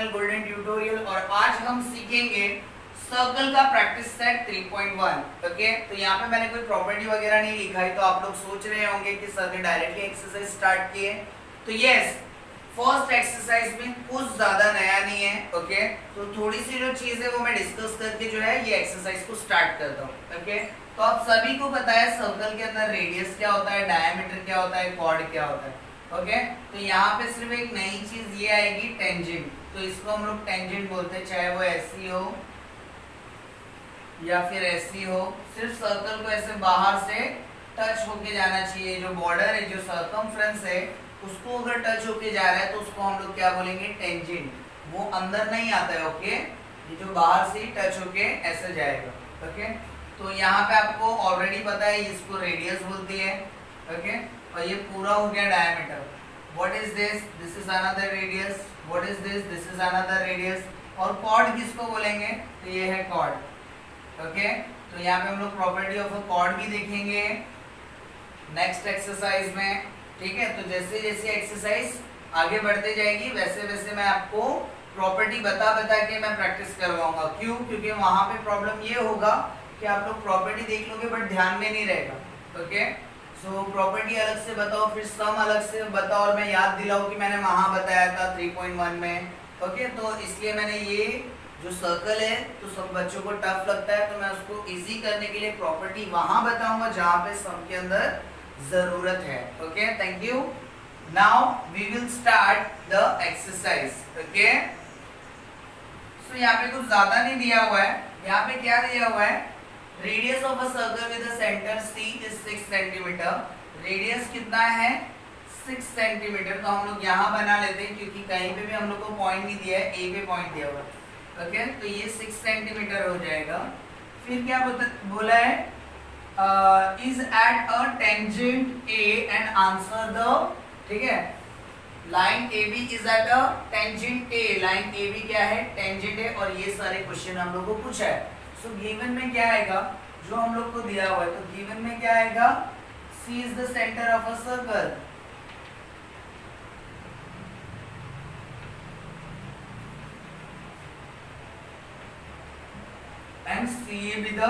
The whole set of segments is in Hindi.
चैनल गोल्डन ट्यूटोरियल और आज हम सीखेंगे सर्कल का प्रैक्टिस सेट 3.1। ओके, तो यहाँ पे मैंने कोई प्रॉपर्टी वगैरह नहीं लिखा है, तो आप लोग सोच रहे होंगे कि सर ने डायरेक्टली एक्सरसाइज स्टार्ट की है। तो यस, फर्स्ट एक्सरसाइज में कुछ ज्यादा नया नहीं है। ओके, तो थोड़ी सी जो चीज है वो मैं डिस्कस करके जो है ये एक्सरसाइज को स्टार्ट करता हूँ। ओके, तो आप सभी को पता है सर्कल के अंदर रेडियस क्या होता है, डायमीटर क्या होता है, कॉर्ड क्या होता है। ओके, तो यहाँ पे सिर्फ एक नई चीज ये आएगी, टेंजेंट। तो इसको हम लोग टेंजेंट बोलते हैं, चाहे वो ऐसी हो या फिर ऐसी हो। सिर्फ सर्कल को ऐसे बाहर से टच होके जाना चाहिए। जो बॉर्डर है, जो सर्कमफ्रेंस है, उसको अगर टच होके जा रहा है तो उसको हम लोग क्या बोलेंगे, टेंजेंट। वो अंदर नहीं आता है। ओके, ये जो बाहर से ही टच होके ऐसे जाएगा। ओके, तो यहाँ पे आपको ऑलरेडी पता है इसको रेडियस बोलती है। ओके, और ये पूरा हो गया diameter. What is this? This is another radius. What is this? This is another radius. और कॉर्ड किसको बोलेंगे? तो ये है कॉर्ड। ओके, तो यहाँ पे हम लोग प्रॉपर्टी ऑफ अ कॉर्ड भी देखेंगे नेक्स्ट एक्सरसाइज में। ठीक है, तो जैसे जैसे एक्सरसाइज आगे बढ़ते जाएगी वैसे वैसे मैं आपको प्रॉपर्टी बता बता के मैं प्रैक्टिस करवाऊंगा। क्यों? क्योंकि वहां पे प्रॉब्लम ये होगा कि आप लोग प्रॉपर्टी देख लोगे बट ध्यान में नहीं रहेगा। ओके, सो प्रॉपर्टी अलग से बताओ, फिर सम अलग से बताओ, और मैं याद दिलाऊं कि मैंने वहां बताया था 3.1 में। ओके, तो इसलिए मैंने ये जो सर्कल है, तो सब बच्चों को टफ लगता है, तो मैं उसको इजी करने के लिए प्रॉपर्टी वहां बताऊंगा जहां पे सम के अंदर जरूरत है। Okay, thank you. Now we will start the exercise. Okay, so यहाँ पे कुछ ज्यादा नहीं दिया हुआ है। यहाँ पे क्या दिया हुआ है? Radius of a circle with a centre C is 6 centimetre. Radius कितना है? 6 सेंटीमीटर। तो हम लोग यहाँ बना लेते हैं क्योंकि कहीं पे भी हम लोग को पॉइंट नहीं दिया है, A पे पॉइंट दिया हुआ है। ओके, तो ये 6 सेंटीमीटर हो जाएगा। फिर क्या बोला है? Is at a tangent A and answer the, ठीक है, line AB is at a tangent A। Line AB क्या है? टेंजेंट है। और ये सारे क्वेश्चन हम लोग को पूछा है। सो गिवन में क्या आएगा जो हम लोग को दिया हुआ है? तो गिवन में क्या आएगा? C is the centre of a circle and CA be the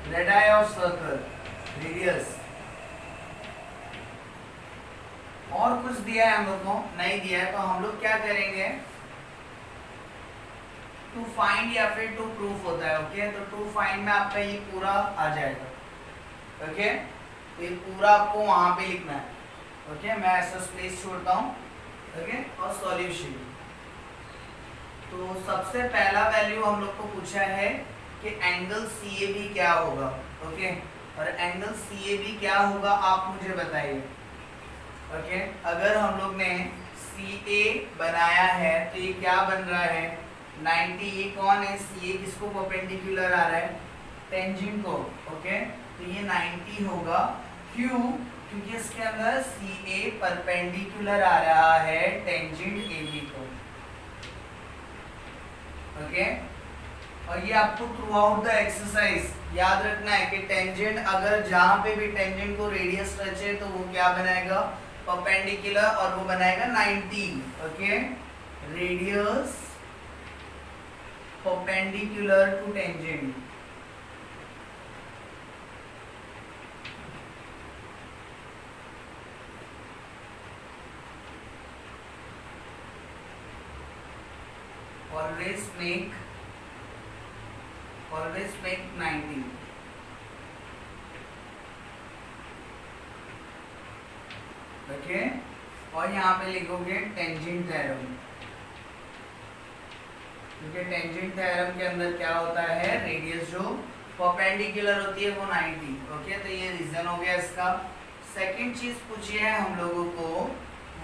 radii of circle, radius। और कुछ दिया है हम लोग को? नहीं दिया है। तो हम लोग क्या करेंगे? टू फाइंड या फिर टू प्रूफ होता है। ओके, तो टू फाइंड में आपका ये पूरा आ जाएगा। ओके, तो ये पूरा आपको वहां पे लिखना है। ओके, मैं ऐसा स्पेस छोड़ता हूँ। ओके, और सॉल्यूशन। तो सबसे पहला वैल्यू हम लोग को पूछा है कि एंगल CAB क्या होगा। ओके, और एंगल CAB क्या होगा आप मुझे बताइए। ओके, अगर हम लोग ने CA बनाया है तो ये क्या बन रहा है? 90। ये कौन है? CA किसको परपेंडिकुलर आ रहा है? टेंजेंट को। ओके, तो ये 90 होगा। क्यों? क्योंकि इसके अंदर CA परपेंडिकुलर आ रहा है टेंजेंट AB को। ओके, और ये आपको थ्रू आउट द एक्सरसाइज याद रखना है कि टेंजेंट, अगर जहां पे भी टेंजेंट को रेडियस टच है तो वो क्या बनाएगा? परपेंडिकुलर, और वो बनाएगा 90। Okay, radius perpendicular to tangent. always make 90। Okay, और यहाँ पे लिखोगे टेंजेंट थ्योरम, क्योंकि टेंजेंट थ्योरम के अंदर क्या होता है? रेडियस जो परपेंडिकुलर होती है वो 90। ओके, तो ये रीजन हो गया इसका। सेकंड चीज पूछी है हम लोगों को,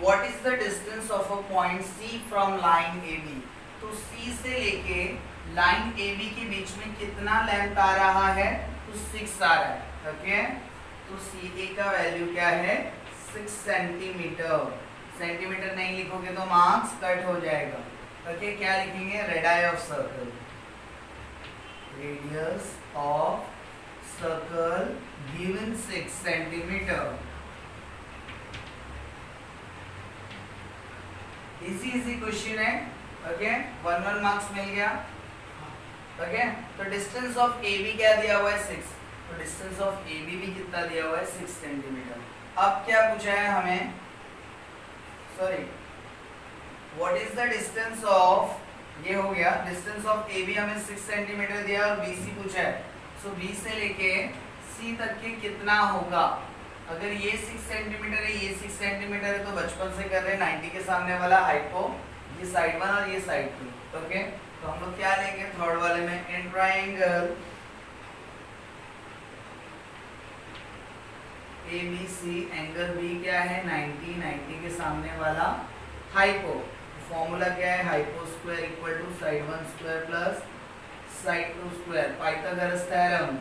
what is the distance of a point C from line AB। तो C से लेके लाइन AB के बीच में कितना लेंथ आ रहा है? तो 6 आ रहा है। ओके, तो CA का वैल्यू क्या है? 6 सेंटीमीटर। सेंटीमीटर नहीं लिखोगे तो मार्क्स कट हो जाएगा। ओके, क्या लिखेंगे? Radius of circle, radius of circle given 6 centimetre. Easy easy question है। ओके 1 मार्क्स मिल गया। ओके तो डिस्टेंस ऑफ ए बी क्या दिया हुआ है 6, तो डिस्टेंस ऑफ ए बी भी कितना दिया हुआ है 6 सेंटीमीटर। अब क्या पूछा है हमें, sorry what is the distance of, ये हो गया डिस्टेंस ऑफ ए बी हमें 6 सेंटीमीटर दिया और बी सी पूछा है। सो बी से लेके सी तक के कितना होगा। अगर ये 6 सेंटीमीटर है ये 6 सेंटीमीटर है तो बचपन से कर रहे हैं 90 के सामने वाला हाइपो, ये साइड 1 और ये साइड 2। ओके तो हम लोग क्या लेंगे थर्ड वाले में, in triangle A B C angle B क्या है 90, 90 के सामने वाला हाइपो। फॉर्मूला क्या है, hypo square equal to side 1 square plus side 2 square, Pythagoras theorem.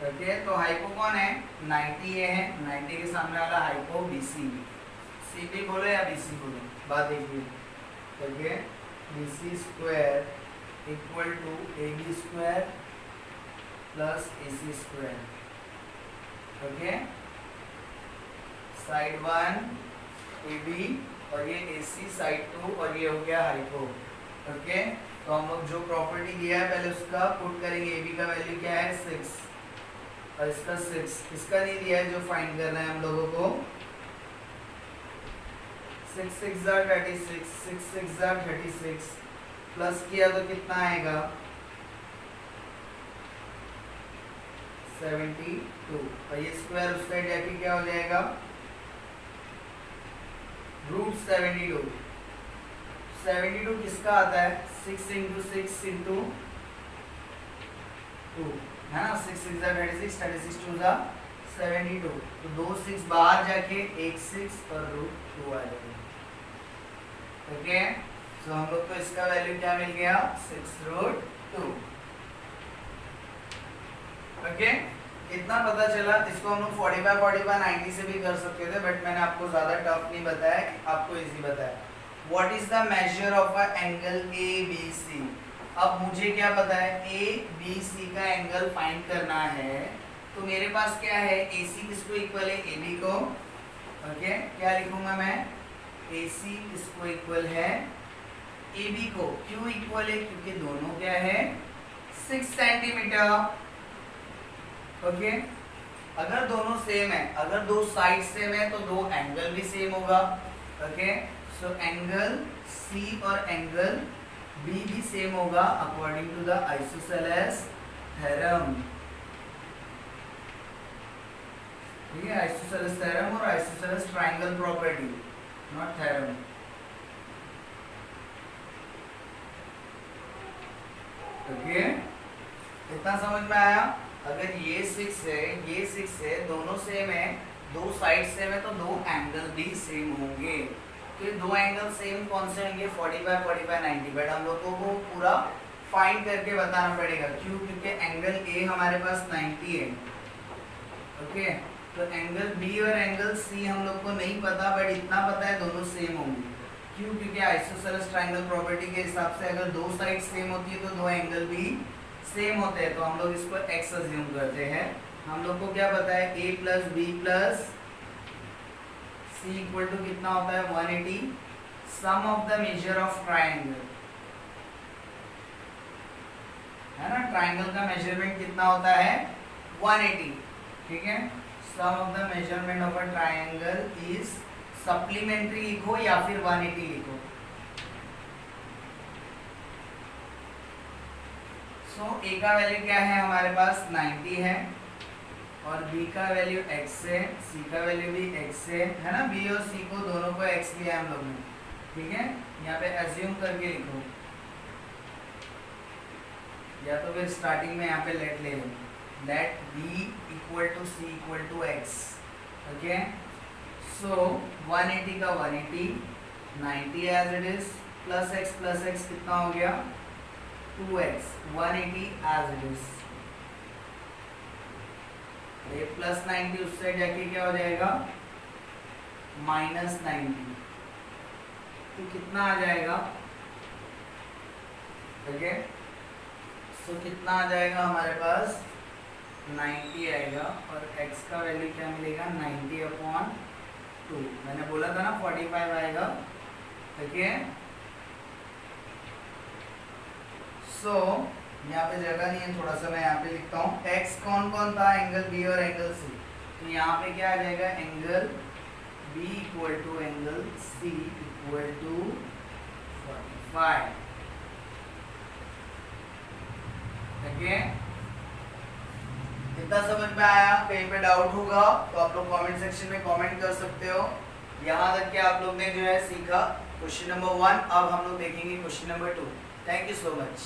Okay तो हाइपो कौन है 90 ये है, 90 के सामने वाला हाइपो बीसी। सी बी बोलो या बीसी बोलो, बात देखिए। Okay BC square equal to A B square plus A C square. Okay side 1 A B और ये ए सी साइड 2 और ये हो गया हाइपो। ओके तो हम लोग जो प्रॉपर्टी दिया है पहले उसका पुट करेंगे। ए बी का वैल्यू क्या है 6 और इसका 6, इसका नहीं दिया है जो फाइंड करना है हम लोगों को। 6 6 36, 6 6 36 प्लस किया तो कितना आएगा 72 और ये स्क्वायर उस साइड जाके क्या हो जाएगा रूट 72। 72 किसका आता है 6 इंटू 6 इंटू 2 है ना, 6 6 36, 36 2 72। तो 2 6 बाहर जाके 1 6 और रूट 2 आ जाएगा। ओके सो हम लोग को इसका वैल्यू क्या मिल गया 6 रूट 2। ओके इतना पता चला। इसको हम लोग 45 45 90 से भी कर सकते थे बट मैंने आपको ज्यादा टफ नहीं बताया, आपको इजी बताया। What is the measure of a angle A B C. अब मुझे क्या पता है ए बी सी का एंगल फाइंड करना है, तो मेरे पास क्या है ए सी किसको इक्वल है ए बी को। ओके क्या लिखूंगा मैं ए सी किसको इक्वल है ए बी को। क्यों इक्वल है क्योंकि दोनों क्या है 6 सेंटीमीटर। ओके अगर दोनों सेम है, अगर दो साइड सेम है तो दो एंगल भी सेम होगा। ओके सो एंगल सी और एंगल बी भी सेम होगा according to the isosceles theorem. ठीक है आइसोसेलेस थ्योरम और isosceles triangle property, not theorem. Okay इतना समझ में आया। अगर ये 6 है ये 6 है दोनों सेम है, दो साइड सेम है तो दो एंगल भी सेम होंगे। तो ये दो एंगल सेम कौन से होंगे 45 45 90। बट हम लोगों को पूरा फाइंड करके बताना पड़ेगा। क्यों क्योंकि एंगल ए हमारे पास 90 है। ओके तो एंगल बी और एंगल सी हम लोग को नहीं पता बट इतना पता है दोनों सेम होंगे। क्यों क्योंकि आइसोसेलेस ट्रायंगल प्रॉपर्टी के हिसाब से अगर दो साइड सेम होती है तो दो एंगल भी सेम होते हैं। तो हम लोग इसको x अज्यूम करते हैं। हम लोग को क्या पता है a plus B plus C equal to कितना होता है 180 sum of the measure of triangle, है ना। ट्रायंगल का मेजरमेंट कितना होता है 180। ठीक है sum of the measurement of a triangle is supplementary लिखो या फिर 180 लिखो। सो ए का वैल्यू क्या है हमारे पास 90 है और बी का वैल्यू x है, सी का वैल्यू भी x है ना। बी और सी को दोनों को x लिया हम लोग ने। ठीक है यहाँ पे अज्यूम करके लिखो या तो फिर स्टार्टिंग में यहाँ पे लेट ले लो। Let B equal to C equal to x। Okay so 180 का 180 90 as it is plus x कितना हो गया 2x 180 एज इट इज। ये प्लस 90 उस साइड जाके क्या हो जाएगा माइनस 90। तो कितना आ जाएगा ओके सो कितना आ जाएगा हमारे पास 90 आएगा और x का वैल्यू क्या मिलेगा 90/2। मैंने बोला था ना 45 आएगा। देखिए सो यहाँ पे जगह नहीं है, थोड़ा सा मैं यहाँ पे लिखता हूँ। x कौन कौन था, एंगल b और एंगल c। तो यहाँ पे क्या आ जाएगा, angle b equal to angle c equal to 45। देखिए इतना समझ में आया? कहीं पे डाउट होगा तो आप लोग कमेंट सेक्शन में कमेंट कर सकते हो। यहाँ तक के आप लोग ने जो है सीखा क्वेश्चन नंबर 1। अब हम लोग देखेंगे question number 2। Thank you so much.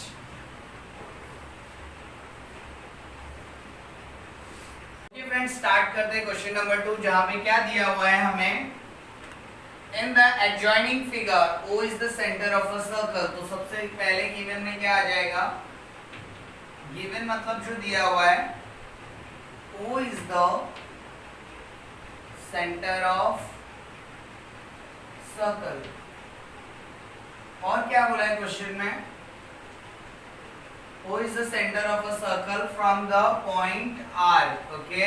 Friends start करते हैं क्वेश्चन नंबर 2, जहां पे क्या दिया हुआ है हमें, in the adjoining figure O is the centre of a circle. तो सबसे पहले गिवन में क्या आ जाएगा, गिवन मतलब जो दिया हुआ है O is the centre of circle. और क्या बोला है क्वेश्चन में, O is the center of a circle from the point R. Okay,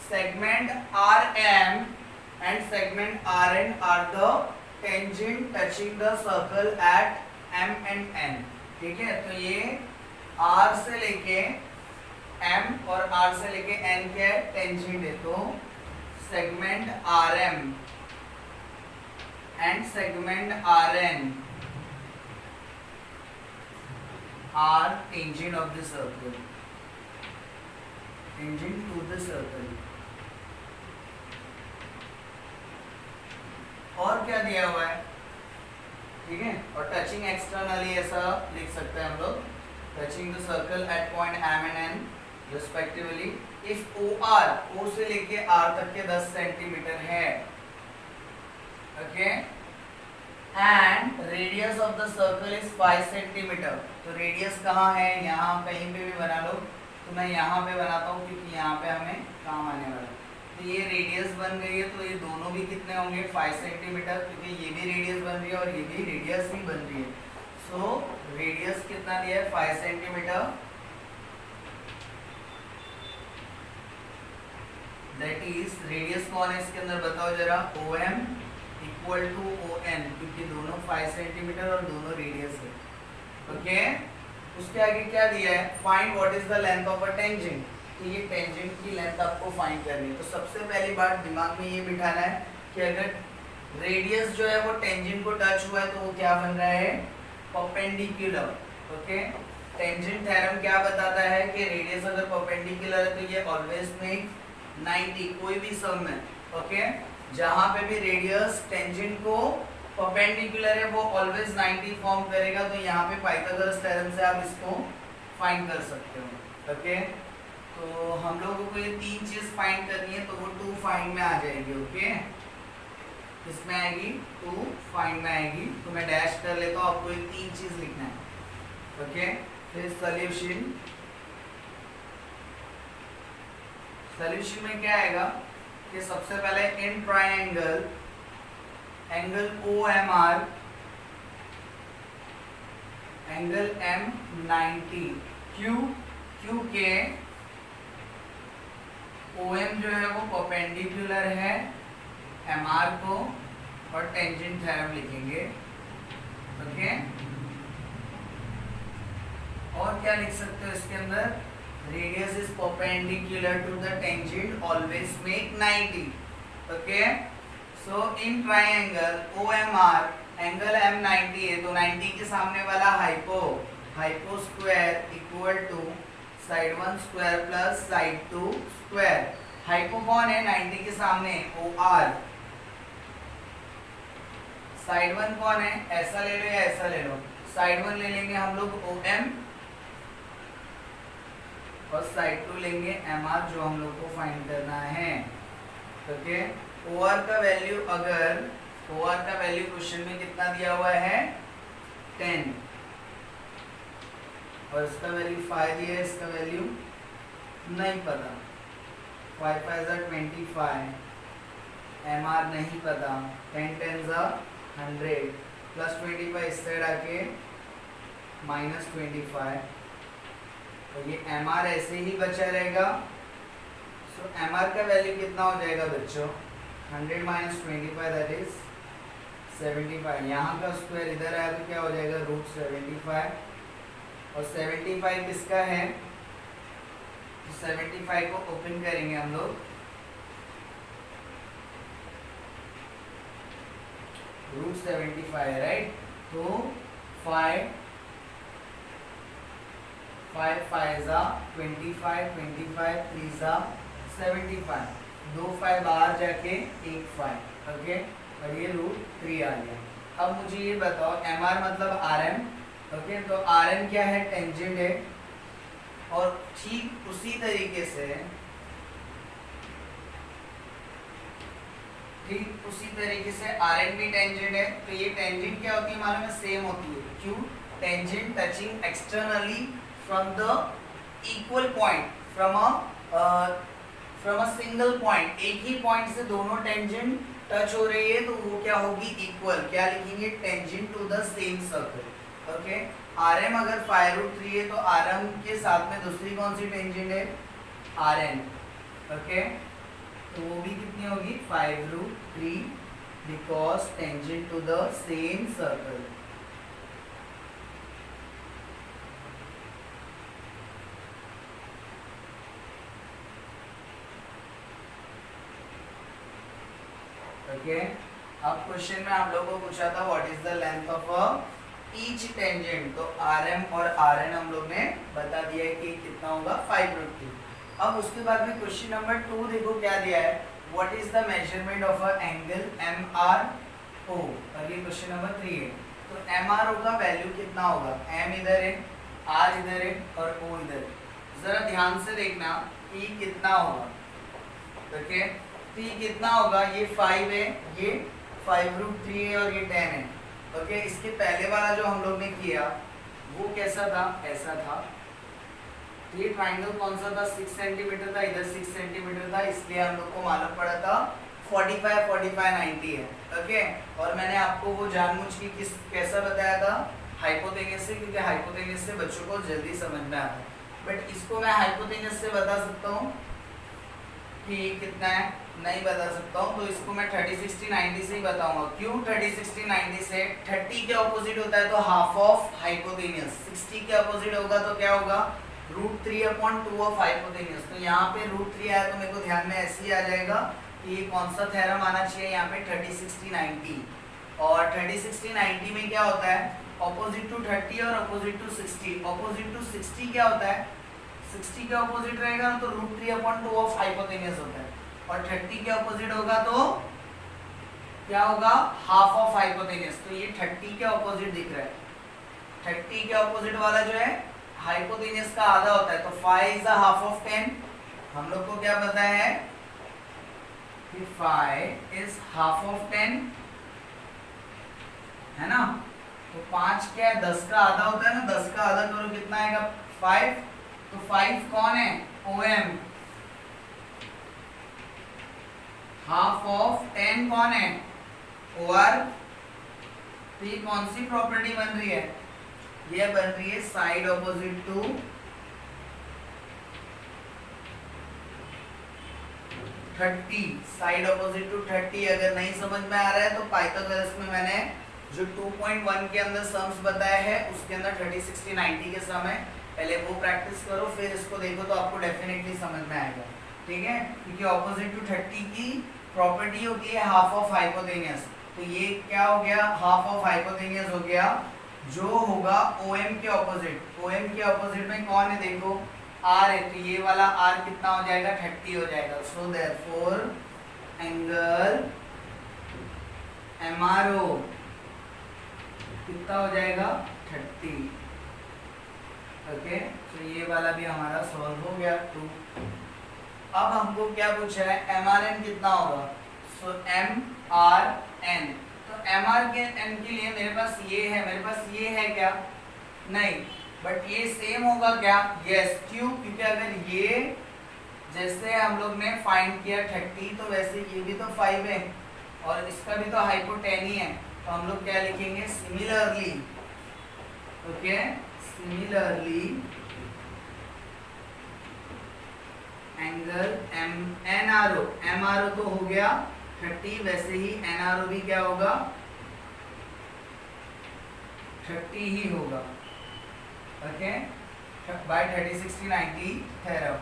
segment RM and segment RN are the tangent touching the circle at M and N. ठीक है, तो ये R से लेके M और R से लेके N के टेंजेंट है। तो segment RM and segment RN are tangent of the circle, tangent to the circle। और क्या दिया हुआ है, ठीक है, और टचिंग एक्सटर्नली ऐसा लिख सकते हैं हम लोग, touching the circle eight point M and N respectively if OR O से लेके R तक के 10 सेंटीमीटर है। Okay, and radius of the circle is 5 centimetre. तो रेडियस कहाँ है, यहाँ कहीं पे भी बना लो। तो मैं यहाँ पे बनाता हूँ क्योंकि यहाँ पे हमें काम आने वाला है। तो ये रेडियस बन गई है, तो ये दोनों भी कितने होंगे 5 सेंटीमीटर, क्योंकि ये भी रेडियस बन रही है और ये भी रेडियस ही बन रही है। सो रेडियस कितना दिया है 5 सेंटीमीटर, दैट इज रेडियस कौन है इसके अंदर बताओ जरा, OM इक्वल टू ON, क्योंकि दोनों 5 सेंटीमीटर और दोनों रेडियस है। ओके, उसके आगे क्या दिया है, find what is the length of a tangent. तो ये टेंजेंट की लेंथ आपको फाइंड करनी है। तो सबसे पहली बात दिमाग में ये बिठाना है कि अगर रेडियस जो है वो टेंजेंट को टच हुआ है तो वो क्या बन रहा है, परपेंडिकुलर। ओके, टेंजेंट थ्योरम क्या बताता है कि रेडियस अगर परपेंडिकुलर है तो ये ऑलवेज मेक 90, कोई भी सम में। ओके, जहां पे भी रेडियस टेंजेंट को परपेंडिकुलर है वो ऑलवेज 90 फॉर्म करेगा। तो यहाँ पे पाइथागोरस थ्योरम से आप इसको फाइंड कर सकते हो। ओके, तो हम लोगों को ये 3 चीज फाइंड करनी है, तो वो 2 फाइंड में आ जाएगी। ओके, किसमें आएगी, 2 फाइंड में आएगी। तो मैं डैश कर लेता हूँ, आपको ये 3 चीज लिखना है। ओके, फिर सॉल्यूशन, सॉल्यूशन में क्या आएगा कि सबसे पहले in triangle angle OMR angle M 90, Q के OM जो है वो परपेंडिकुलर है MR को, और टेंजेंट थ्योरम लिखेंगे। ओके, और क्या लिख सकते हो इसके अंदर, radius is perpendicular to the tangent always make 90। Okay, so in triangle OMR angle M 90 है, तो 90 के सामने वाला hypo square equal to side 1 square plus side 2 square. Hypo कौन है 90 के सामने, OR। साइड 1 कौन है, ऐसा ले लो या ऐसा ले लो, साइड 1 ले लेंगे हम लोग OM और साइड 2 लेंगे MR, जो हम लोग को फाइंड करना है। ओके, OR का वैल्यू, अगर OR का वैल्यू क्वेश्चन में कितना दिया हुआ है 10, और इसका वैल्यू 5 दिया है, इसका वैल्यू नहीं पता, 5 5 जा 25, MR नहीं पता, 10 10 जा 100 प्लस 25 इस साइड आके -25। तो ये MR ऐसे ही बचा रहेगा सो एम आर का वैल्यू कितना हो जाएगा बच्चों, 100 माइनस 25 दैट इज 75। यहाँ का स्क्वायर इधर आया तो क्या हो जाएगा, रूट 75, और 75 किसका है, तो 75 को ओपन करेंगे हम लोग, रूट 75 राइट। तो 5 5 जा 25, 25 3 जा 75, 2 5 बाहर जाके 1 5, ओके, और ये रूट 3 आ गया। अब मुझे ये बताओ एम आर मतलब आर एम, ओके, तो आर एम क्या है, टेंजेंट है, और ठीक उसी तरीके से आर एन भी टेंजेंट है। तो ये टेंजेंट क्या होती है मालूम है, सेम होती है, क्यों, tangent touching externally from the equal point, from a single point, एक ही पॉइंट से दोनों टेंजेंट टच हो रही है तो वो क्या होगी, इक्वल, क्या लिखेंगे, tangent to the same circle, okay. R M अगर 5√3 है तो आर एम के साथ में दूसरी कौन सी टेंजेंट है, आर एन, ओके, तो वो भी कितनी होगी, 5√3, because tangent to the same circle. Okay, अब क्वेश्चन में आप लोगों को पूछा था what is the length of a each tangent, तो आर एम और आर एन हम लोग ने बता दिया है कि कितना होगा, 5√3। अब उसके बाद में क्वेश्चन नंबर 2 देखो क्या दिया है, what is the measurement of a angle M R O, और ये क्वेश्चन नंबर 3 है। तो एम आर ओ का वैल्यू कितना होगा, एम इधर है, आर इधर है और ओ इधर। जरा ध्यान से देखना कि कितना होगा, ओके, तो ये कितना होगा, ये 5 है, ये 5√3 है और ये 10 है, ओके। इसके पहले वाला जो हम लोग ने किया वो कैसा था, ऐसा था, तो ये ट्राइंगल कौन सा था, 6 सेंटीमीटर था, इधर 6 सेंटीमीटर था, इसलिए हम लोग को मालूम पड़ा था 45 45 90 है, ओके। और मैंने आपको वो जानबूझ के कैसा बताया था, हाइपोटेनस से, क्योंकि हाइपोटेनस से बच्चों को जल्दी समझ में आता है, बट इसको मैं हाइपोटेनस से बता सकता हूँ कि कितना है, नहीं बता सकता हूँ, तो इसको मैं 30 60 90 से ही बताऊंगा। क्यों 30 60 90 से, 30 के ऑपोजिट होता है तो हाफ ऑफ हाइपोटेनियस, 60 के ऑपोजिट होगा तो क्या होगा, √3/2 ऑफ हाइपोटेनियस। तो यहाँ पे √3 आया तो मेरे को ध्यान में ऐसे ही आ जाएगा कि ये कौन सा थ्योरम आना चाहिए यहाँ पे, 30 60 90। और 30 60 90 में क्या होता है, ऑपोजिट टू 30 और ऑपोजिट टू 60, ऑपोजिट टू 60 क्या होता है, 60 के ऑपोजिट रहेगा तो √3/2 ऑफ हाइपोटेनियस होता है, और 30 के ऑपोजिट होगा तो क्या होगा, हाफ ऑफ हाइपोटेनियस। तो ये 30 के ऑपोजिट दिख रहा है, 30 के ऑपोजिट वाला जो है हाइपोटेनियस का आधा होता है, तो 5 इज द हाफ ऑफ 10। हम लोग को क्या पता है कि 5 इज हाफ ऑफ 10, है ना। तो 5 क्या है, 10 का आधा होता है ना, 10 का आधा करो कितना आएगा, 5। तो 5 कौन है, OM, हाफ ऑफ 10 कौन है, OR। तो ये कौन सी प्रॉपर्टी बन रही है, ये बन रही है side opposite to 30, side opposite to 30। अगर नहीं समझ में आ रहा है तो पाइथागोरस में मैंने जो 2.1 के अंदर सम्स बताया है उसके अंदर 30 60 90 के सम है, पहले वो प्रैक्टिस करो फिर इसको देखो तो आपको डेफिनेटली समझ में आएगा, ठीक है। क्योंकि ऑपोजिट टू 30 की प्रॉपर्टी होती है हाफ ऑफ हाइपोटेनियस, तो ये क्या हो गया, हाफ ऑफ हाइपोटेनियस हो गया, जो होगा OM के ऑपोजिट। OM के ऑपोजिट में कौन है, देखो R है, तो ये वाला R कितना हो जाएगा, 30 हो जाएगा। सो देयरफॉर एंगल MRO कितना हो जाएगा, 30, ओके। तो ये वाला भी हमारा सॉल्व हो गया 2। अब हमको क्या पूछा है, MRN कितना होगा, सो MRN, तो MRN के लिए मेरे पास ये है, मेरे पास ये है क्या, नहीं, बट ये सेम होगा क्या, यस। क्यों, क्योंकि अगर ये जैसे हम लोग ने फाइंड किया 30 तो वैसे ये भी तो 5 है और इसका भी तो हाइपोटेनी है, तो हम लोग क्या लिखेंगे, similarly, okay, similarly angle N R O, M R O तो हो गया 30, वैसे ही एन आर ओ भी क्या होगा 30 ही होगा। Okay, bye 30 60 90 theorem.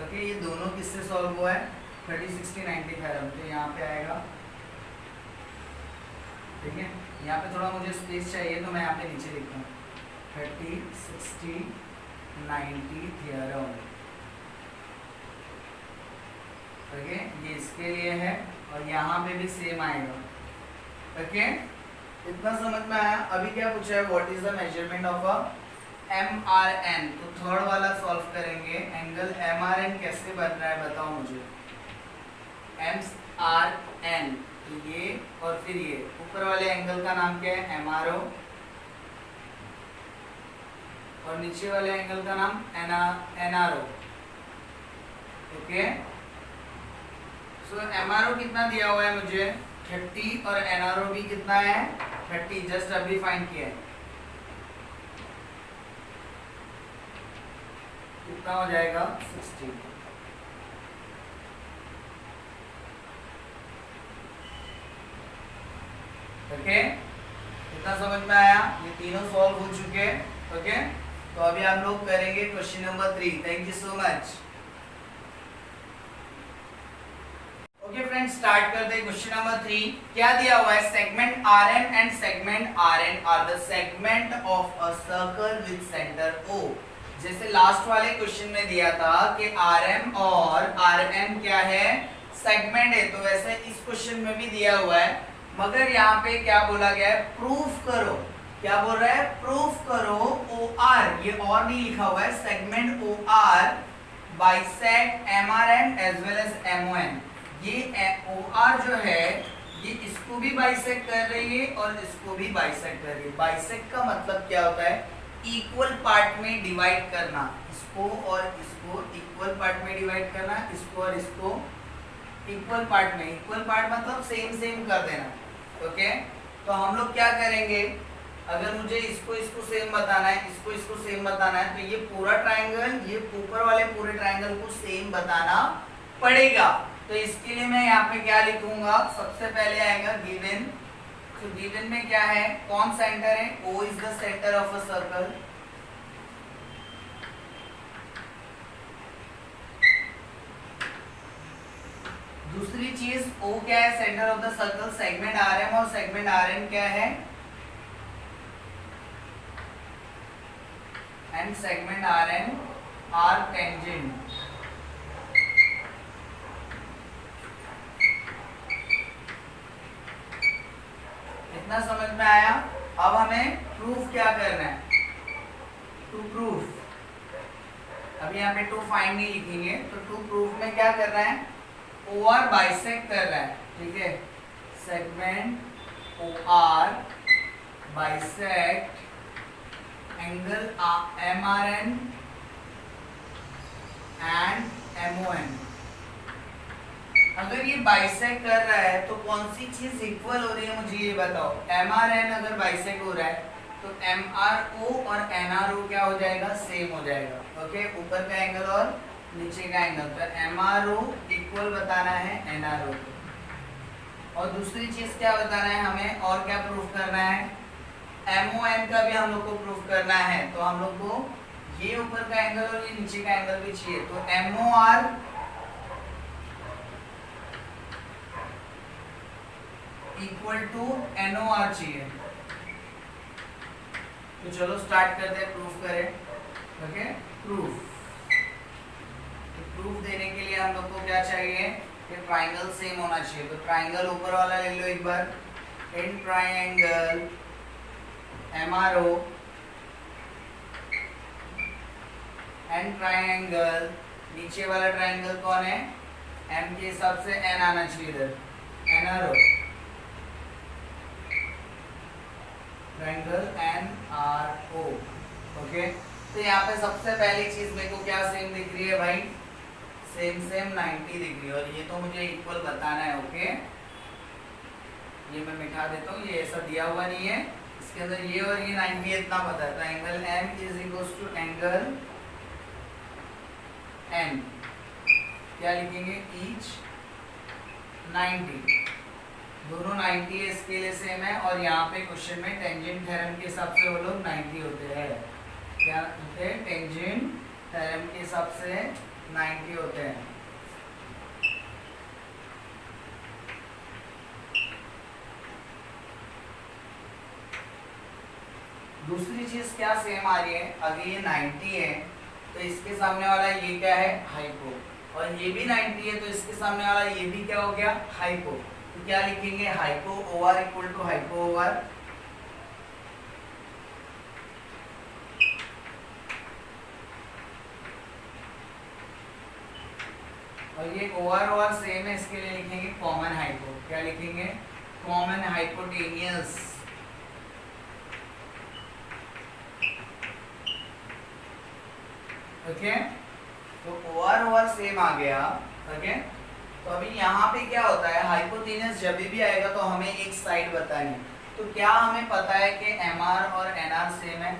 ओके, ये दोनों किससे सॉल्व हुआ है 30 60 90 थ्योरम। तो यहाँ पे आएगा, ठीक है, यहाँ पे थोड़ा मुझे स्पेस चाहिए तो मैं यहाँ पे नीचे लिखता हूँ 30 60 90 थ्योरम। ओके, ये इसके लिए है और यहाँ पे भी सेम आएगा। ओके, इतना समझ में आया। अभी क्या पूछा है, what is the measurement of a M R N. तो थर्ड वाला सॉल्व करेंगे। एंगल एम आर एन कैसे बन रहा है बताओ मुझे। एम आर एन, तो ये और फिर ये ऊपर वाले एंगल का नाम क्या है एम आर ओ, और नीचे वाले एंगल का नाम एन आर ओ। ओके, सो एम आर ओ कितना दिया हुआ है मुझे 30 और एन आर ओ भी कितना है 30, जस्ट अभी फाइंड किया है। कितना हो जाएगा 60। ओके, इतना समझ में आया। ये तीनों सॉल्व हो चुके हैं। ओके, तो अभी हम लोग करेंगे question number 3। Thank you so much. Okay friends, start करते हैं क्वेश्चन नंबर 3। क्या दिया हुआ है, segment R M and segment R N are the segment of a circle with centre O. जैसे लास्ट वाले क्वेश्चन में दिया था कि आर एम और आर एन क्या है सेगमेंट है, तो वैसे इस क्वेश्चन में भी दिया हुआ है, मगर यहाँ पे क्या बोला गया है, प्रूफ करो। क्या बोल रहा है, प्रूफ करो ओ आर, ये और नहीं लिखा हुआ है, segment O R bisect M R N as well as M O N. ये ओ आर जो है ये इसको भी बाइसेक्ट कर रही है और इसको भी बाइसेक्ट कर रही है। बाइसेक्ट का मतलब क्या होता है, इक्वल पार्ट में डिवाइड करना, इसको और इसको इक्वल पार्ट में डिवाइड करना, इसको और इसको इक्वल पार्ट में। इक्वल पार्ट मतलब सेम सेम कर देना। ओके, तो हम लोग क्या करेंगे, अगर मुझे इसको इसको सेम बताना है, इसको इसको सेम बताना है, तो ये पूरा ट्रायंगल, ये ऊपर वाले पूरे ट्रायंगल को सेम बताना पड़ेगा। तो इसके लिए मैं यहाँ पे क्या लिखूंगा, सबसे पहले आएगा गिवन। तो गिवन में क्या है, कौन सेंटर है, O is the centre of a circle. दूसरी चीज O क्या है, centre of the circle. Segment R M और सेगमेंट आर एन क्या है, and segment R N are tangent. इतना समझ में आया। अब हमें प्रूफ क्या करना है, टू प्रूफ। अभी यहाँ पे टू फाइंड नहीं लिखेंगे, तो टू प्रूफ में क्या करना है, ओ आर बाइसेक्ट कर रहा है, ठीक है, segment O R bisect angle M R N and M O N. अगर ये बाइसेक्ट कर रहा है तो कौन सी चीज इक्वल हो रही है मुझे ये बताओ। एम आर एन अगर बाइसेक्ट हो रहा है तो एम आर ओ और एन आर ओ क्या हो जाएगा, सेम हो जाएगा। ओके, ऊपर का एंगल और नीचे का एंगल, तो एम आर ओ इक्वल बताना है एन आर ओ को। और दूसरी चीज क्या बताना है हमें, और क्या प्रूफ करना है, एम ओ एन का भी हम लोग को प्रूफ करना है। तो हम लोग को ये ऊपर का एंगल और ये नीचे का एंगल भी चाहिए। तो M O R equal to N O R चाहिए। तो चलो स्टार्ट करते हैं, प्रूफ करें। Okay, proof. तो प्रूफ देने के लिए हम लोग को क्या चाहिए कि ट्राइंगल सेम होना चाहिए। तो ट्राइंगल ऊपर वाला ले लो एक बार, इन triangle M R O and triangle, नीचे वाला ट्राइंगल कौन है, एम के हिसाब से एन आना चाहिए इधर, N R O, triangle N R O. Okay, तो यहाँ पे सबसे पहली चीज मेरे को क्या सेम दिख रही है भाई, सेम सेम 90 दिख रही है, और ये तो मुझे इक्वल बताना है। ओके, ये मैं मिटा देता हूँ, ये ऐसा दिया हुआ नहीं है, इसके अंदर ये और ये 90 इतना पता है। तो angle M is equal to angle N. क्या लिखेंगे, ईच 90, दोनों 90 है, इसके लिए सेम है। और यहाँ पे क्वेश्चन में टेंजेंट थ्योरम के हिसाब से वो लोग 90 होते हैं, क्या होते हैं, टेंजेंट थ्योरम के हिसाब से 90 होते हैं। दूसरी चीज क्या सेम आ रही है, अगर ये 90 है तो इसके सामने वाला ये क्या है, हाइपो, और ये भी 90 है तो इसके सामने वाला ये भी क्या हो गया, हाइपो। तो क्या लिखेंगे, hypo over equal to hypo over, और ये ओवर ओवर सेम है, इसके लिए लिखेंगे कॉमन हाइपो। क्या लिखेंगे, कॉमन हाइपोटेनियस। ओके, तो ओवर ओवर सेम आ गया। ओके, तो अभी यहाँ पे क्या होता है, हाइपोटेनस जब भी आएगा तो हमें एक साइड बतानी है। तो क्या हमें पता है कि एमआर और एनआर सेम है,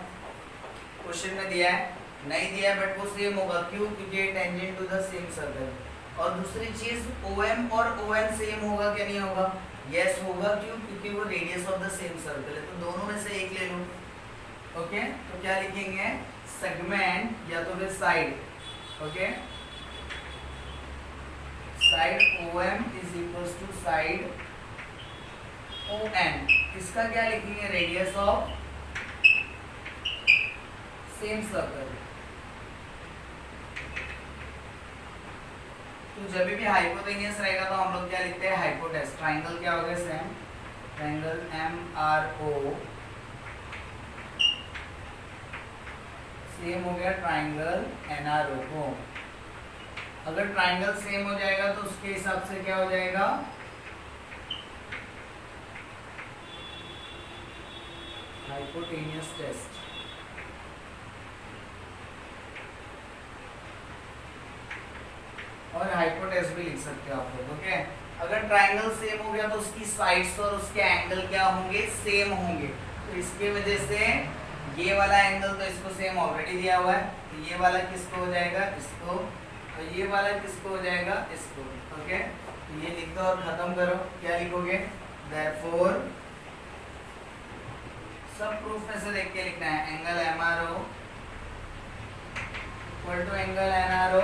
क्वेश्चन में दिया है, नहीं दिया है, बट वो सेम होगा, क्यों, क्योंकि tangent to the same circle. और दूसरी चीज ओएम और ओएन सेम होगा क्या, नहीं होगा, यस होगा, क्यों, क्योंकि वो radius of the same circle है, तो दोनों में से एक ले लो। ओके, तो क्या लिखेंगे, सेगमेंट या तो फिर side. Okay, side OM is equals to side ON, इसका क्या लिखेंगे, रेडियस ऑफ सेम सर्कल। तो जब भी हाइपोटेनियस रहेगा तो हम लोग क्या लिखते हैं, हाइपोटेनस। ट्राइंगल क्या हो गया, सेम, ट्राइंगल MRO सेम हो गया ट्राइंगल NRO को। अगर ट्राइंगल सेम हो जाएगा तो उसके हिसाब से क्या हो जाएगा, हाइपोटेनियस टेस्ट। और हाइपोटेनस भी लिख सकते हो आप लोग। ओके, अगर ट्राइंगल सेम हो गया तो उसकी साइड्स और उसके एंगल क्या होंगे, सेम होंगे। तो इसके वजह से ये वाला एंगल तो इसको सेम ऑलरेडी दिया हुआ है, तो ये वाला किसको हो जाएगा, इसको, तो ये वाला किसको हो जाएगा, इसको। ओके, तो ये लिख दो और खत्म करो। क्या लिखोगे, देयरफॉर, सब प्रूफ में से देख के लिखना है, angle MRO equal to angle NRO।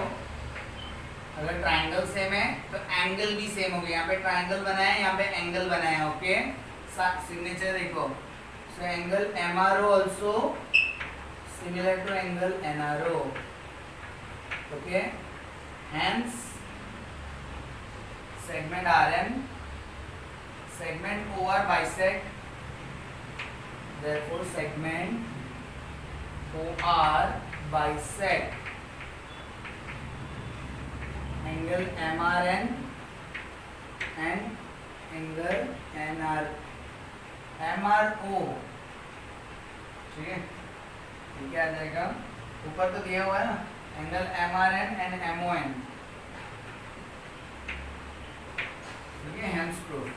अगर ट्राइंगल सेम है तो एंगल भी सेम हो गया, यहाँ पे ट्राइंगल बनाया है, यहाँ पे एंगल बनाया है। ओके, सिग्नेचर देखो, so angle MRO also similar to angle NRO. Okay, hence segment RM, segment OR bisect, therefore segment OR bisect angle MRN and angle MRO। ठीक है, ठीक है, आ जाएगा, ऊपर तो दिया हुआ है ना, एंगल MRN एंड MON। ठीक है, हेंस प्रूफ।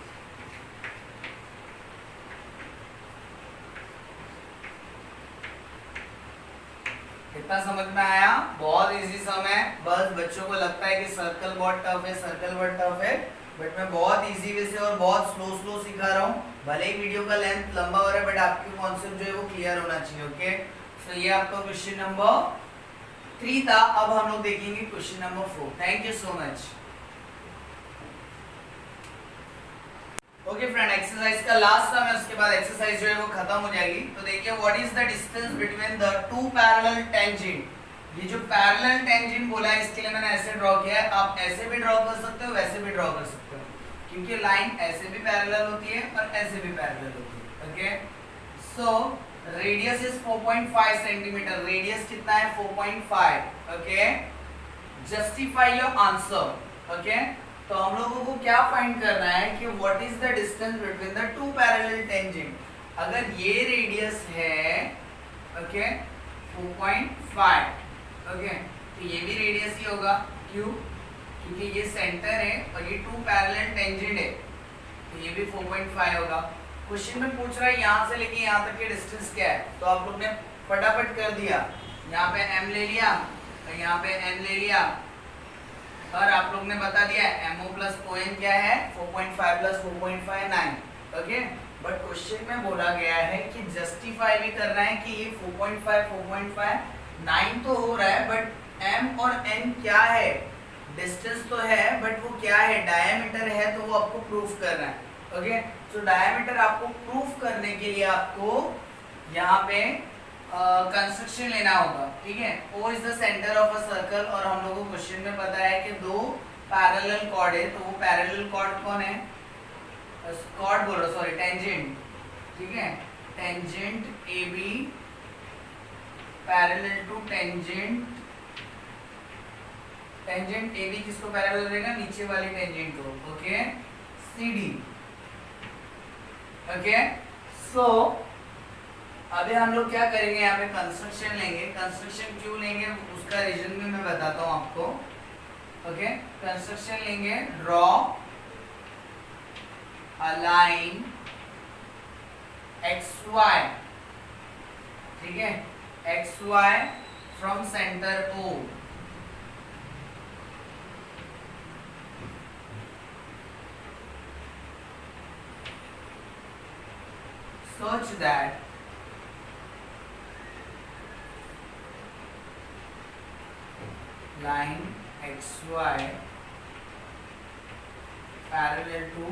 इतना समझ में आया, बहुत इजी सम है। बस बच्चों को लगता है कि सर्कल बहुत टफ है, सर्कल बहुत टफ है, बट मैं बहुत इजी वे से और बहुत स्लो सिखा रहा हूँ। भले ही वीडियो का लेंथ लंबा हो रहा है, बट आपके कॉन्सेप्ट जो है वो क्लियर होना चाहिए। ओके, सो ये आपका क्वेश्चन नंबर 3 था। अब हम लोग देखेंगे question number 4। Thank you so much. Okay friend, exercise का लास्ट सम है, उसके बाद एक्सरसाइज जो है वो खत्म हो जाएगी। तो देखिए, what is the distance between the two parallel tangent. ये जो पैरेलल टेंजेंट बोला है, इसके लिए मैंने ऐसे ड्रॉ किया है। आप ऐसे भी ड्रॉ कर सकते हो, वैसे भी ड्रॉ कर सकते हो, क्योंकि लाइन ऐसे भी पैरेलल होती है और ऐसे भी पैरेलल होती है। Okay, so radius is 4.5 centimetre. Radius कितना है, 4.5। Okay, justify your answer. Okay, तो हम लोगों को क्या फाइंड करना है कि what is the distance between the two parallel tangent. अगर ये रेडियस है, ओके, 4.5, ओके, तो ये भी रेडियस ही होगा। क्यों, क्योंकि ये सेंटर है और ये टू पैरेलल टेंजेंट है, तो ये भी 4.5 होगा। क्वेश्चन में पूछ रहा है यहाँ से लेके यहाँ तक के डिस्टेंस क्या है, तो आप लोग ने फटाफट कर दिया। यहाँ पे m ले लिया और यहाँ पे n ले लिया, और आप लोग ने बता दिया MO प्लस ON क्या है 4.5 प्लस 4.5 9. ओके, बट क्वेश्चन में बोला गया है कि जस्टिफाई भी करना है कि ये 4.5 4.5 9 तो हो रहा है, बट M और N क्या है, डिस्टेंस तो है बट वो क्या है, डायमीटर है, तो वो आपको प्रूफ करना है. ओके, सो डायमीटर आपको प्रूफ करने के लिए आपको यहाँ पे कंस्ट्रक्शन लेना होगा. ठीक है, O is the centre of a circle, और हम लोगों को क्वेश्चन में पता है कि दो पैरेलल कॉर्ड है, तो वो पैरेलल कॉर्ड कौन है, कॉर्ड बोल रहा, सॉरी टेंजेंट. ठीक है, tangent AB parallel to tangent, tangent AB किसको पैरेलल रहेगा, नीचे वाली टेंजेंट को. Okay, CD. ओके, सो अभी हम लोग क्या करेंगे, यहाँ पे कंस्ट्रक्शन लेंगे. कंस्ट्रक्शन क्यों लेंगे उसका रीजन भी मैं बताता हूँ आपको. ओके, कंस्ट्रक्शन लेंगे. Draw a line XY. ठीक है, XY from centre O. Such that line XY parallel to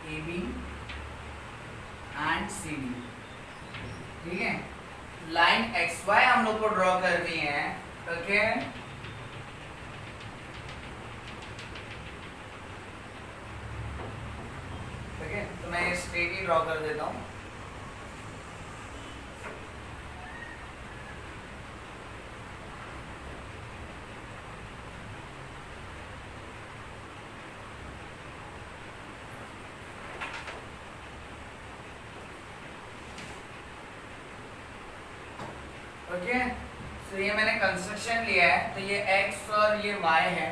AB and CD. ठीक है, लाइन XY हम लोग को ड्रॉ करनी है. ओके, ओके, तो मैं स्ट्रेट ही ड्रॉ कर देता हूँ. ओके, तो ये मैंने कंस्ट्रक्शन लिया है, तो ये x और ये y है.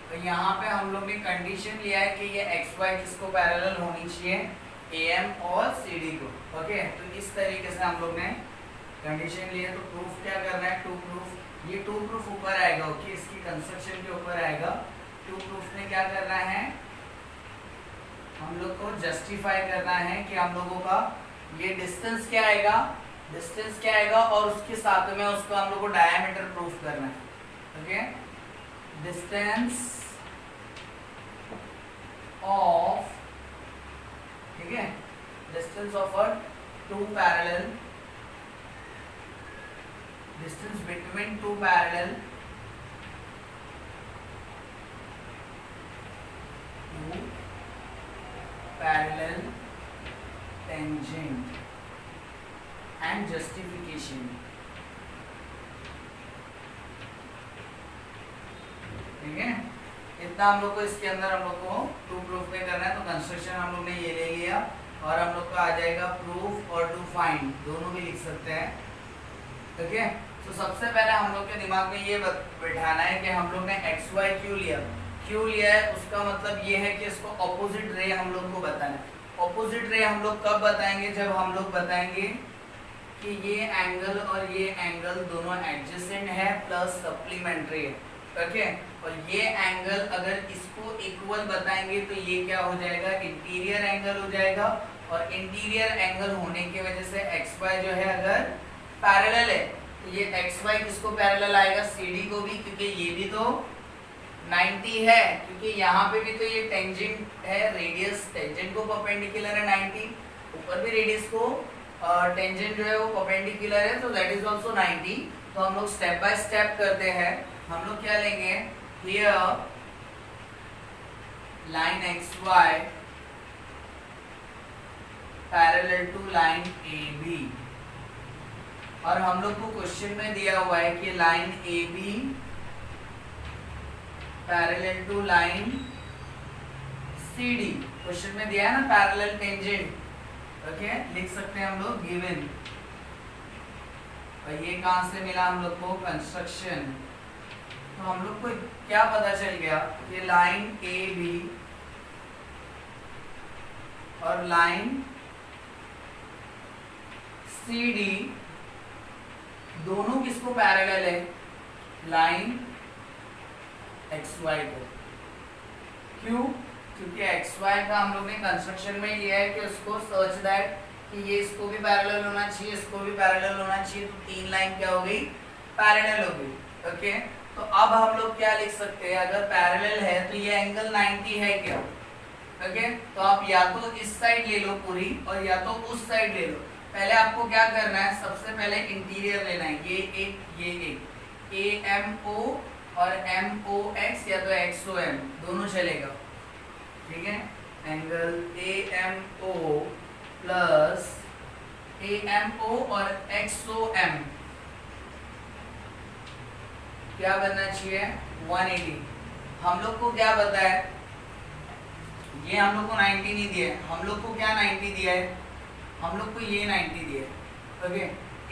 तो यहाँ पे हम लोग ने कंडीशन लिया है कि ये XY किसको पैरेलल होनी चाहिए, AM और CD को. ओके, तो इस तरीके से हम लोग ने कंडीशन लिया. तो प्रूफ क्या करना है, टू प्रूफ. ये टू प्रूफ ऊपर आएगा. ओके, इसकी कंस्ट्रक्शन के ऊपर आएगा. टू प्रूफ में क्या करना है, हम लोग को जस्टिफाई करना है कि हम लोगों का ये डिस्टेंस क्या आएगा, डिस्टेंस क्या आएगा, और उसके साथ में उसको हम लोग को डायमीटर प्रूफ करना है. ओके, डिस्टेंस ऑफ, ठीक है, distance of a two parallel, distance between two parallel, two parallel tangent and justification. ठीक है, इतना हम लोग को इसके अंदर हम लोग को टू प्रूफ में करना है. तो कंस्ट्रक्शन हम लोग ने ये ले लिया, और हम लोग का आ जाएगा प्रूफ और टू फाइंड, दोनों भी लिख सकते हैं. ठीक है, तो सबसे पहले हम लोग के दिमाग में ये बैठाना है कि हम लोग ने XY क्यों लिया है. उसका मतलब ये है कि इसको ऑपोजिट रे हम लोग को बताना है. ऑपोजिट रे हम लोग कब बताएंगे, जब हम लोग बताएंगे कि ये एंगल और ये एंगल दोनों एडजेसेंट है प्लस सप्लीमेंट्री है. ओके, और ये एंगल अगर इसको इक्वल बताएंगे तो ये क्या हो जाएगा, इंटीरियर एंगल हो जाएगा. और इंटीरियर एंगल होने की वजह से XY जो है अगर पैरेलल है, तो ये XY किसको पैरेलल आएगा, CD को भी, क्योंकि ये भी तो 90 है, क्योंकि यहाँ पे भी तो ये टेंजेंट है, रेडियस टेंजेंट को परपेंडिकुलर है 90, ऊपर भी रेडियस को टेंजेंट जो है वो परपेंडिकुलर है, तो दैट इज आल्सो 90. तो हम लोग स्टेप बाय स्टेप करते हैं. हम लोग क्या लेंगे, here line XY parallel to line AB, और हम लोग को क्वेश्चन में दिया हुआ है कि line AB parallel to line CD. Question में दिया है ना पैरेलल टेंजेंट. ओके, लिख सकते हैं हम लोग गिवन. और ये कहाँ से मिला हम लोग को, कंस्ट्रक्शन. तो हम लोग को क्या पता चल गया कि लाइन AB और लाइन CD दोनों किसको पैरेलल है, लाइन एक्स वाई को। क्यों? क्योंकि एक्स वाई का हम लोग ने कंस्ट्रक्शन में लिया है कि उसको सच दैट कि ये इसको भी पैरेलल होना चाहिए, इसको भी पैरेलल होना चाहिए, तो तीन लाइन क्या हो गई? पैरेलल हो गई। ओके, तो अब हम लोग क्या लिख सकते हैं? अगर पैरेलल है तो ये एंगल 90 है क्या? ओके, तो आप या तो इस साइड ले लो पूरी और या तो उस साइड ले लो। पहले आपको क्या करना है? सबसे पहले इंटीरियर लेना है, ये एक ए एम ओ और एम ओ एक्स या तो एक्स ओ एम दोनों चलेगा। ठीक है, angle A M O plus A M O और एक्स ओ एम क्या बनना चाहिए? 180। हम लोग को क्या पता है? ये हम लोग को 90 नहीं दिया है, हम लोग को क्या 90 दिया है? हम लोग को ये 90 दिया है। ओके,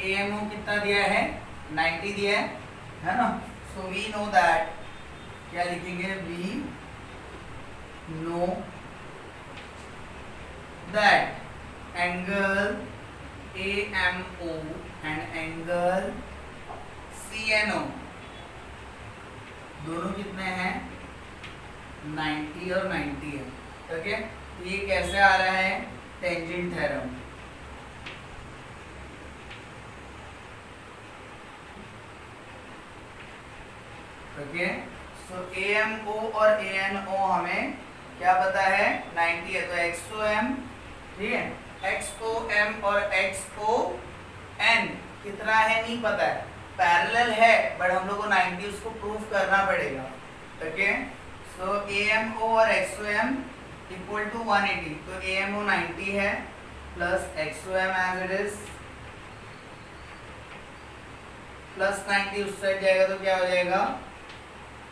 ए एम ओ कितना दिया है? 90 दिया है ना? सो वी नो दैट, क्या लिखेंगे? We know that angle A M O and angle C N O दोनों कितने हैं? 90 और 90 है। ओके, तो ये कैसे आ रहा है? Tangent theorem. Okay, so A M O और ए एन ओ हमें क्या पता है? 90 है, तो एक्स ओ एम, ठीक है, एक्स ओ एम और एक्स ओ एन कितना है नहीं पता है, पैरेलल है बट हम लोग को 90 उसको प्रूफ करना पड़ेगा। Okay, so A M O और X O M equal to 180, तो ए एम ओ 90 है plus X O M as it is plus 90 उस साइड जाएगा तो क्या हो जाएगा?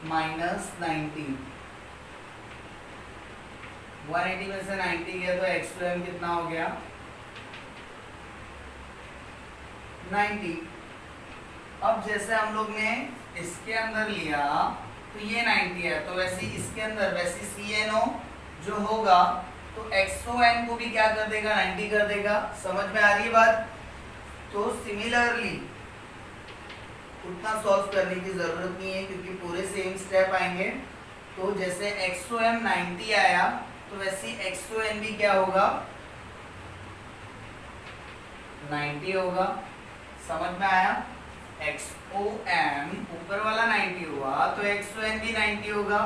माइनस 90। 180 में से 90 गया तो एक्स ओ एम कितना हो गया? 90। अब जैसे हम लोग ने इसके अंदर लिया तो ये 90 है, तो वैसे इसके अंदर वैसे सी एन ओ जो होगा तो एक्स ओ एन को भी क्या कर देगा? 90 कर देगा। समझ में आ रही है बात? तो सिमिलरली उतना सॉल्व करने की जरूरत नहीं है क्योंकि पूरे सेम स्टेप आएंगे। तो जैसे एक्स ओ एम 90 आया तो वैसे एक्स ओ एन भी क्या होगा? 90 होगा। समझ में आया? एक्स ओ एम ऊपर वाला 90 हुआ तो एक्स ओ एन भी 90 होगा।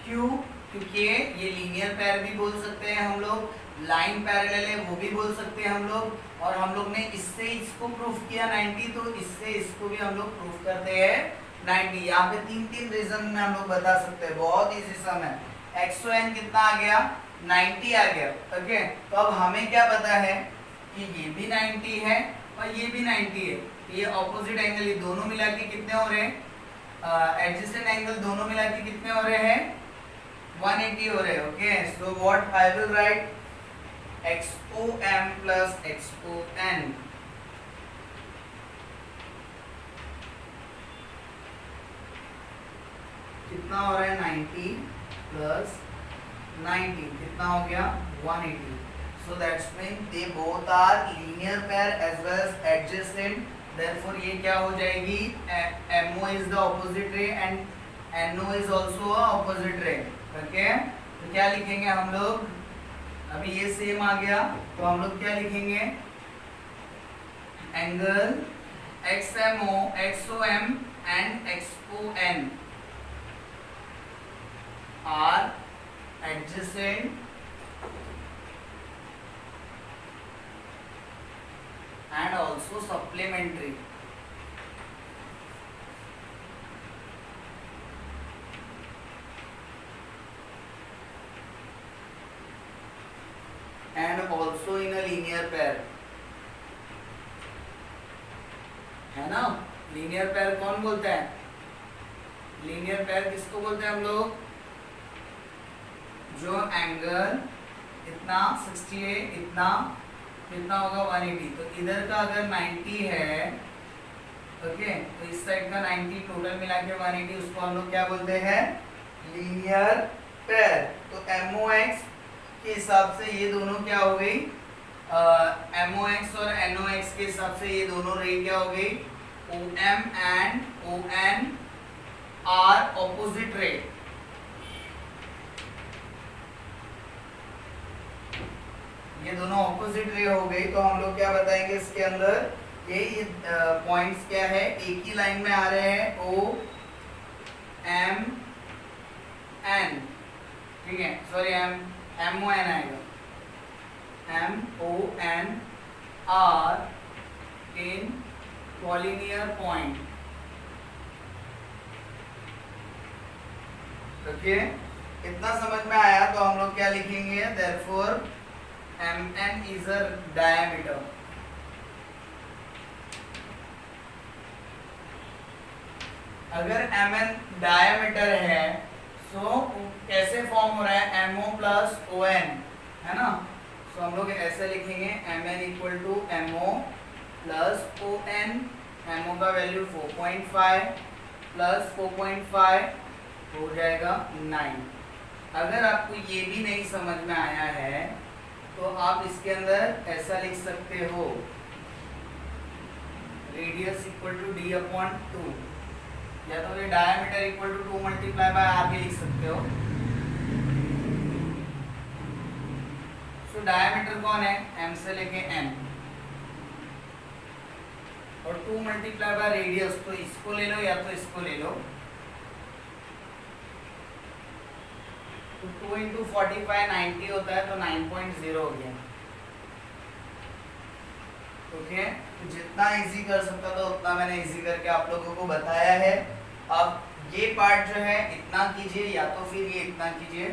क्यों? क्योंकि ये लीनियर पैर भी बोल सकते हैं हम लोग, लाइन पैरेलल है वो भी बोल सकते हैं हम लोग, और हम लोग ने इससे इसको प्रूफ किया 90, तो इससे इसको भी हम लोग प्रूफ करते हैं 90। यहाँ पे तीन रीजन में हम लोग बता सकते हैं, बहुत इजी सम है। एक्स ओ एन कितना आ गया? 90 आ गया। ओके, तो अब हमें क्या पता है कि ये भी 90 है और ये भी 90 है, ये ऑपोजिट एंगल, ये दोनों मिला के कितने हो रहे हैं? एडजेसेंट एंगल दोनों मिला के कितने हो रहे हैं? 180 हो रहे हैं। Okay, so what I will write? X O M plus X O N कितना हो रहा है? 90 प्लस 90 कितना हो गया? 180। So that's mean they both are linear pair as well as adjacent. Therefore ये क्या हो जाएगी? MO is the opposite ray and NO is also a opposite ray. Okay? तो क्या लिखेंगे हम लोग? अभी ये सेम आ गया तो हम लोग क्या लिखेंगे? Angle XMO, XOM and XON are adjacent and also supplementary. And also in a linear pair. है ना? लीनियर पेयर कौन बोलता है? लीनियर पेयर किसको बोलते हैं हम लोग? जो एंगल इतना 68 इतना कितना होगा? 180। तो इधर का अगर 90 है, ओके, तो इस साइड का 90 टोटल मिला के 180, उसको हम लोग क्या बोलते हैं? Linear pair. तो MOX के हिसाब से ये दोनों क्या हो गई? MOX और NOX के हिसाब से ये दोनों रे क्या हो गई? OM and ON are opposite ray. ये दोनों ऑपोजिट रे हो गई, तो हम लोग क्या बताएंगे इसके अंदर, ये पॉइंट्स क्या है, एक ही लाइन में आ रहे हैं, ओ एम एन, ठीक है, सॉरी एम ओ एन आएगा, M O N are in collinear point. Okay, इतना समझ में आया तो हम लोग क्या लिखेंगे, therefore M N is a diameter. अगर एम एन डायमीटर है तो कैसे फॉर्म हो रहा है, M O plus O N, है ना, तो हम लोग ऐसे लिखेंगे M N equal to M O plus O N, M O का वैल्यू 4.5 प्लस 4.5 हो जाएगा 9। अगर आपको ये भी नहीं समझ में आया है तो आप इसके अंदर ऐसा लिख सकते हो, radius equal to D upon 2, या तो ये diameter equal to 2 multiply by R भी लिख सकते हो। सो डायमीटर कौन है, एम से लेके एन, और 2 मल्टीप्लाई बाय रेडियस, तो इसको ले लो या तो इसको ले लो, तो 2 इंटू 45 90 होता है, तो 9.0 हो गया। ओके, तो जितना इजी कर सकता था उतना मैंने इजी करके आप लोगों को बताया है। अब ये पार्ट जो है इतना कीजिए या तो फिर ये इतना कीजिए,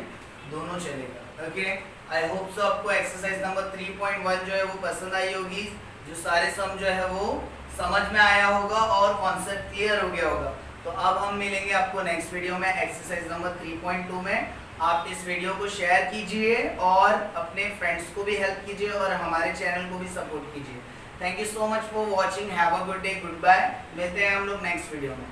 दोनों चलेगा। ओके, आई होप सो आपको एक्सरसाइज नंबर 3.1 जो है वो पसंद आई होगी, जो सारे सम जो है वो समझ में आया होगा और कॉन्सेप्ट क्लियर हो गया होगा। तो अब हम मिलेंगे आपको नेक्स्ट वीडियो में एक्सरसाइज नंबर 3.2 में। आप इस वीडियो को शेयर कीजिए और अपने फ्रेंड्स को भी हेल्प कीजिए और हमारे चैनल को भी सपोर्ट कीजिए। Thank you so much for watching, have a good day, goodbye, मिलते हैं हम लोग नेक्स्ट वीडियो में।